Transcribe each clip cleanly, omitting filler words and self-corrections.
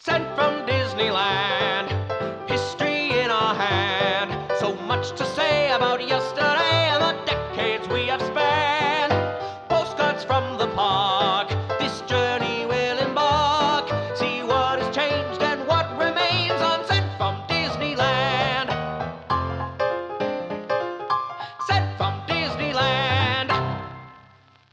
Sent from Disneyland, history in our hand. So much to say about yesterday and the decades we have spanned. Postcards from the park, this journey will embark. See what has changed and what remains on Sent from Disneyland. Sent from Disneyland.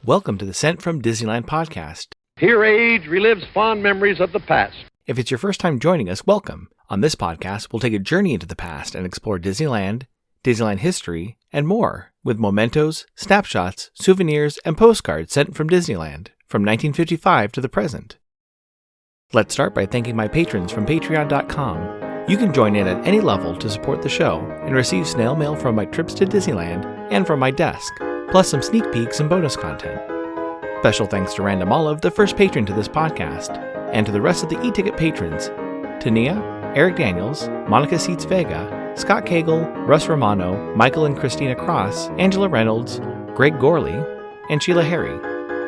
Welcome to the Sent from Disneyland podcast. Here age relives fond memories of the past. If it's your first time joining us, welcome. On this podcast, we'll take a journey into the past and explore Disneyland, Disneyland history, and more, with mementos, snapshots, souvenirs, and postcards sent from Disneyland, from 1955 to the present. Let's start by thanking my patrons from patreon.com. You can join in at any level to support the show and receive snail mail from my trips to Disneyland and from my desk, plus some sneak peeks and bonus content. Special thanks to Random Olive, the first patron to this podcast, and to the rest of the e-ticket patrons, Tania, Eric Daniels, Monica Seitz Vega, Scott Cagle, Russ Romano, Michael and Christina Cross, Angela Reynolds, Greg Gorley, and Sheila Harry.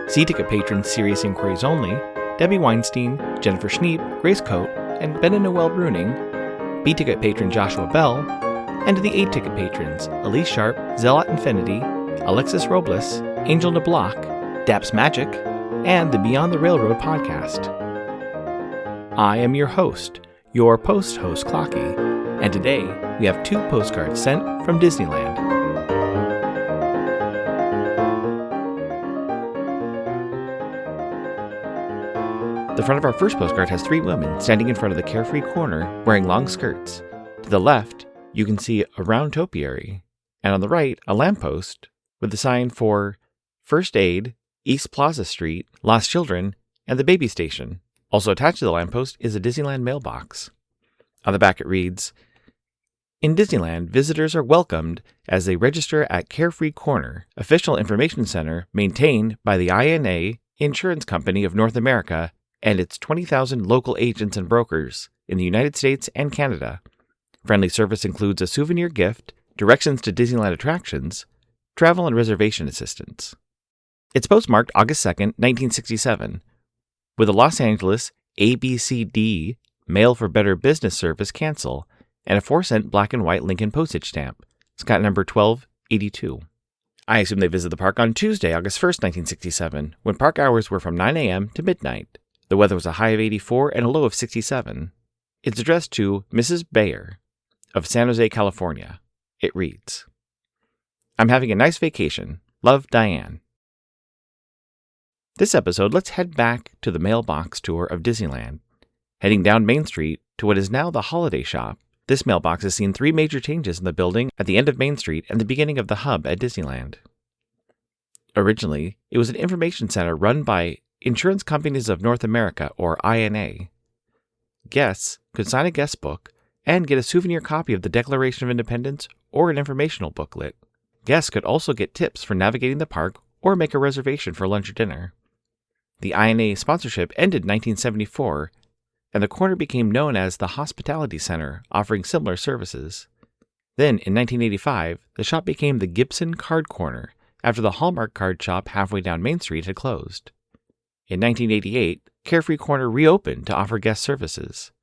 C-ticket patrons Serious Inquiries Only, Debbie Weinstein, Jennifer Schneep, Grace Coate, and Ben and Noel Bruning, B-ticket patron Joshua Bell, and to the A-ticket patrons Elise Sharp, Zealot Infinity, Alexis Robles, Angel DeBlock, Daps Magic, and the Beyond the Railroad podcast. I am your host, your post-host Clocky, and today we have 2 postcards sent from Disneyland. The front of our first postcard has 3 women standing in front of the Carefree Corner wearing long skirts. To the left, you can see a round topiary, and on the right, a lamppost with the sign for First Aid, East Plaza Street, Lost Children, and the Baby Station. Also attached to the lamppost is a Disneyland mailbox. On the back it reads, "In Disneyland, visitors are welcomed as they register at Carefree Corner, official information center maintained by the INA Insurance Company of North America and its 20,000 local agents and brokers in the United States and Canada. Friendly service includes a souvenir gift, directions to Disneyland attractions, travel and reservation assistance." It's postmarked August 2nd, 1967, with a Los Angeles ABCD Mail for Better Business service cancel and a 4-cent black and white Lincoln postage stamp, Scott number 1282. I assume they visited the park on Tuesday, August 1st, 1967, when park hours were from 9 a.m. to midnight. The weather was a high of 84 and a low of 67. It's addressed to Mrs. Bayer of San Jose, California. It reads, "I'm having a nice vacation. Love, Diane." This episode, let's head back to the mailbox tour of Disneyland. Heading down Main Street to what is now the Holiday Shop, this mailbox has seen 3 major changes in the building at the end of Main Street and the beginning of the hub at Disneyland. Originally, it was an information center run by Insurance Companies of North America, or INA. Guests could sign a guest book and get a souvenir copy of the Declaration of Independence or an informational booklet. Guests could also get tips for navigating the park or make a reservation for lunch or dinner. The INA sponsorship ended in 1974, and the corner became known as the Hospitality Center, offering similar services. Then, in 1985, the shop became the Gibson Card Corner, after the Hallmark card shop halfway down Main Street had closed. In 1988, Carefree Corner reopened to offer guest services.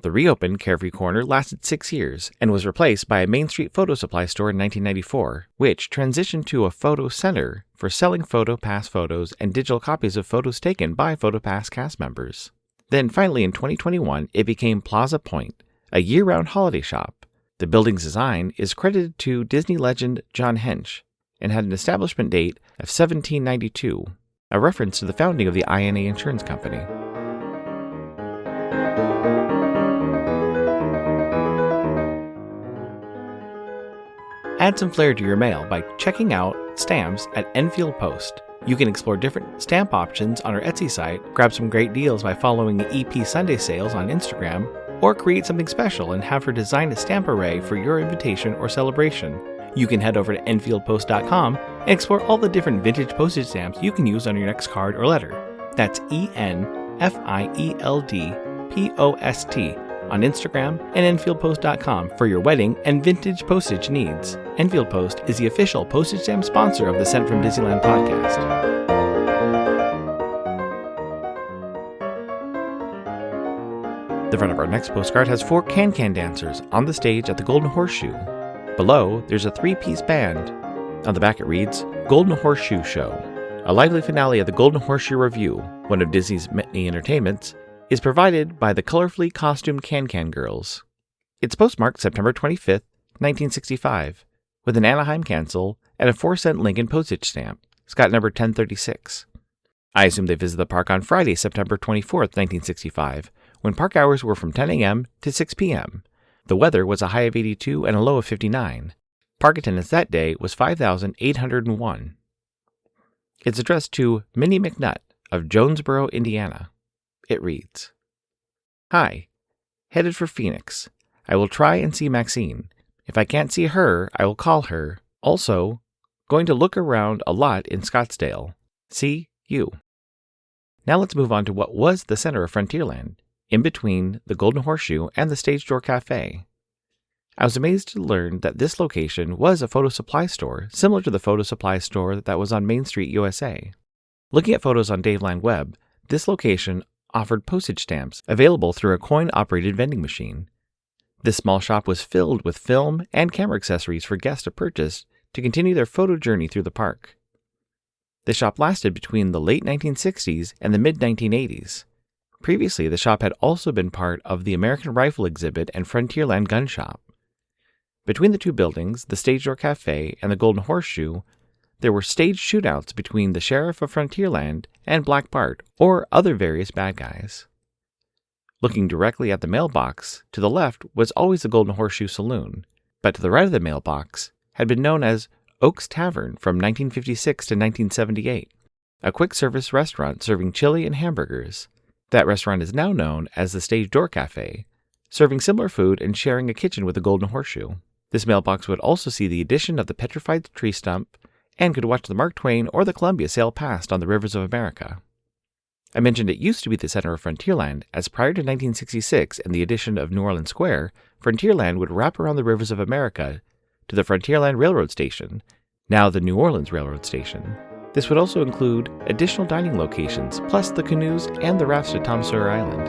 The reopened Carefree Corner lasted 6 years and was replaced by a Main Street Photo Supply store in 1994, which transitioned to a photo center for selling PhotoPass photos and digital copies of photos taken by PhotoPass cast members. Then finally in 2021, it became Plaza Point, a year-round holiday shop. The building's design is credited to Disney legend John Hench and had an establishment date of 1792, a reference to the founding of the INA Insurance Company. Add some flair to your mail by checking out stamps at Enfield Post. You can explore different stamp options on our Etsy site, grab some great deals by following the EP Sunday sales on Instagram, or create something special and have her design a stamp array for your invitation or celebration. You can head over to enfieldpost.com and explore all the different vintage postage stamps you can use on your next card or letter. That's ENFIELDPOST on Instagram and enfieldpost.com for your wedding and vintage postage needs. Enfield Post is the official postage stamp sponsor of the Sent from Disneyland podcast. The front of our next postcard has 4 can-can dancers on the stage at the Golden Horseshoe. Below, there's a 3-piece band. On the back it reads, Golden Horseshoe Show. A lively finale of the Golden Horseshoe Revue, one of Disney's many entertainments, is provided by the colorfully costumed Can-Can Girls. It's postmarked September 25th, 1965, with an Anaheim cancel and a 4-cent Lincoln postage stamp, Scott number 1036. I assume they visited the park on Friday, September 24th, 1965, when park hours were from 10 a.m. to 6 p.m. The weather was a high of 82 and a low of 59. Park attendance that day was 5,801. It's addressed to Minnie McNutt of Jonesboro, Indiana. It reads, Hi, headed for Phoenix. I will try and see Maxine. If I can't see her, I will call her. Also, going to look around a lot in Scottsdale. See you. Now let's move on to what was the center of Frontierland, in between the Golden Horseshoe and the Stage Door Café. I was amazed to learn that this location was a photo supply store, similar to the photo supply store that was on Main Street, U.S.A. Looking at photos on Daveland Web, this location offered postage stamps available through a coin-operated vending machine. This small shop was filled with film and camera accessories for guests to purchase to continue their photo journey through the park. The shop lasted between the late 1960s and the mid-1980s. Previously, the shop had also been part of the American Rifle exhibit and Frontierland gun shop. Between the two buildings, the Stage Door Café and the Golden Horseshoe, there were staged shootouts between the Sheriff of Frontierland and Black Bart, or other various bad guys. Looking directly at the mailbox, to the left was always the Golden Horseshoe Saloon, but to the right of the mailbox had been known as Oak's Tavern from 1956 to 1978, a quick-service restaurant serving chili and hamburgers. That restaurant is now known as the Stage Door Café, serving similar food and sharing a kitchen with the Golden Horseshoe. This mailbox would also see the addition of the petrified tree stump and could watch the Mark Twain or the Columbia sail past on the rivers of America. I mentioned it used to be the center of Frontierland, as prior to 1966 and the addition of New Orleans Square, Frontierland would wrap around the rivers of America to the Frontierland Railroad Station, now the New Orleans Railroad Station. This would also include additional dining locations, plus the canoes and the rafts to Tom Sawyer Island.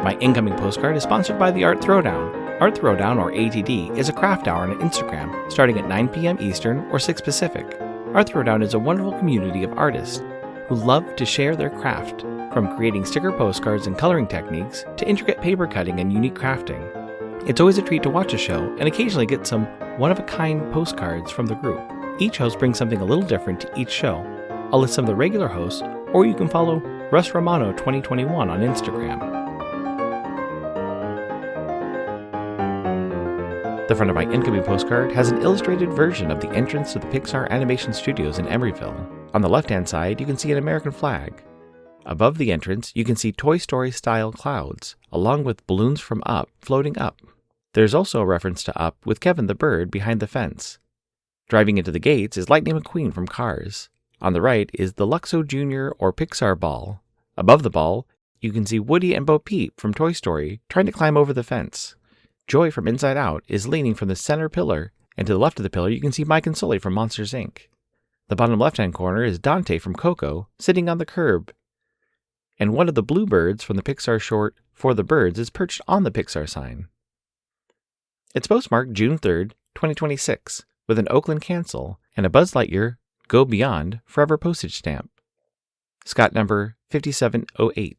My incoming postcard is sponsored by the Art Throwdown. Art Throwdown, or ATD, is a craft hour on Instagram, starting at 9 p.m. Eastern or 6 Pacific. Art Throwdown is a wonderful community of artists who love to share their craft, from creating sticker postcards and coloring techniques to intricate paper cutting and unique crafting. It's always a treat to watch a show and occasionally get some one-of-a-kind postcards from the group. Each host brings something a little different to each show. I'll list some of the regular hosts, or you can follow Russ Romano 2021 on Instagram. The front of my incoming postcard has an illustrated version of the entrance to the Pixar Animation Studios in Emeryville. On the left-hand side, you can see an American flag. Above the entrance, you can see Toy Story-style clouds, along with balloons from Up floating up. There's also a reference to Up with Kevin the bird behind the fence. Driving into the gates is Lightning McQueen from Cars. On the right is the Luxo Jr. or Pixar ball. Above the ball, you can see Woody and Bo Peep from Toy Story trying to climb over the fence. Joy from Inside Out is leaning from the center pillar, and to the left of the pillar you can see Mike and Sully from Monsters, Inc. The bottom left-hand corner is Dante from Coco, sitting on the curb. And one of the bluebirds from the Pixar short For the Birds is perched on the Pixar sign. It's postmarked June 3rd, 2026, with an Oakland cancel and a Buzz Lightyear Go Beyond Forever postage stamp. Scott number 5708.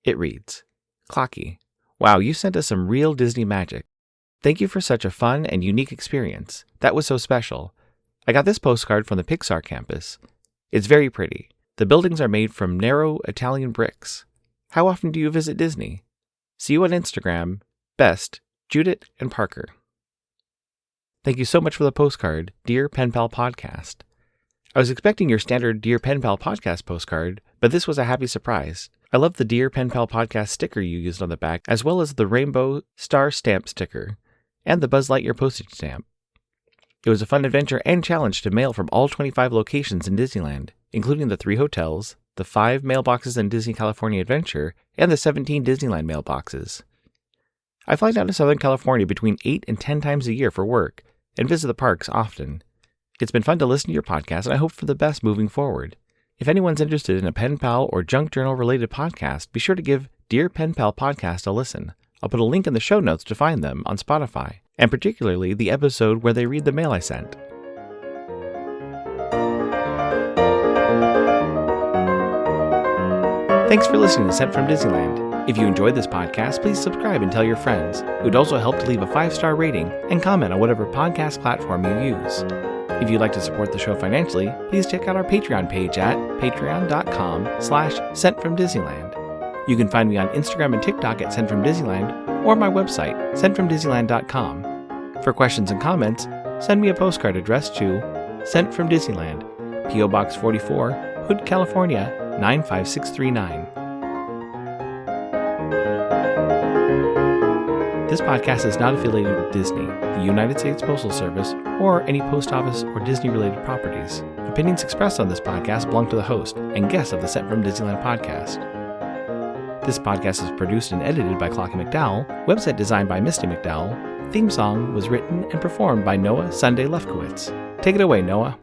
It reads, Clocky. Wow, you sent us some real Disney magic. Thank you for such a fun and unique experience. That was so special. I got this postcard from the Pixar campus. It's very pretty. The buildings are made from narrow Italian bricks. How often do you visit Disney? See you on Instagram. Best, Judith and Parker. Thank you so much for the postcard, Dear Pen Pal Podcast. I was expecting your standard Dear Pen Pal Podcast postcard, but this was a happy surprise. I love the Dear Pen Pal Podcast sticker you used on the back, as well as the rainbow star stamp sticker, and the Buzz Lightyear postage stamp. It was a fun adventure and challenge to mail from all 25 locations in Disneyland, including the 3 hotels, the 5 mailboxes in Disney California Adventure, and the 17 Disneyland mailboxes. I fly down to Southern California between 8 and 10 times a year for work, and visit the parks often. It's been fun to listen to your podcast, and I hope for the best moving forward. If anyone's interested in a pen pal or junk journal related podcast, be sure to give Dear Pen Pal Podcast a listen. I'll put a link in the show notes to find them on Spotify, and particularly the episode where they read the mail I sent. Thanks for listening to Sent from Disneyland. If you enjoyed this podcast, please subscribe and tell your friends. It would also help to leave a 5-star rating and comment on whatever podcast platform you use. If you'd like to support the show financially, please check out our Patreon page at patreon.com/sentfromdisneyland. You can find me on Instagram and TikTok at Sent from Disneyland or my website, sentfromdisneyland.com. For questions and comments, send me a postcard addressed to Sent from Disneyland, P.O. Box 44, Hood, California, 95639. This podcast is not affiliated with Disney, the United States Postal Service, or any post office or Disney-related properties. Opinions expressed on this podcast belong to the host and guests of the Sent from Disneyland podcast. This podcast is produced and edited by Clocky McDowell, website designed by Misty McDowell, theme song was written and performed by Noah Sunday Lefkowitz. Take it away, Noah.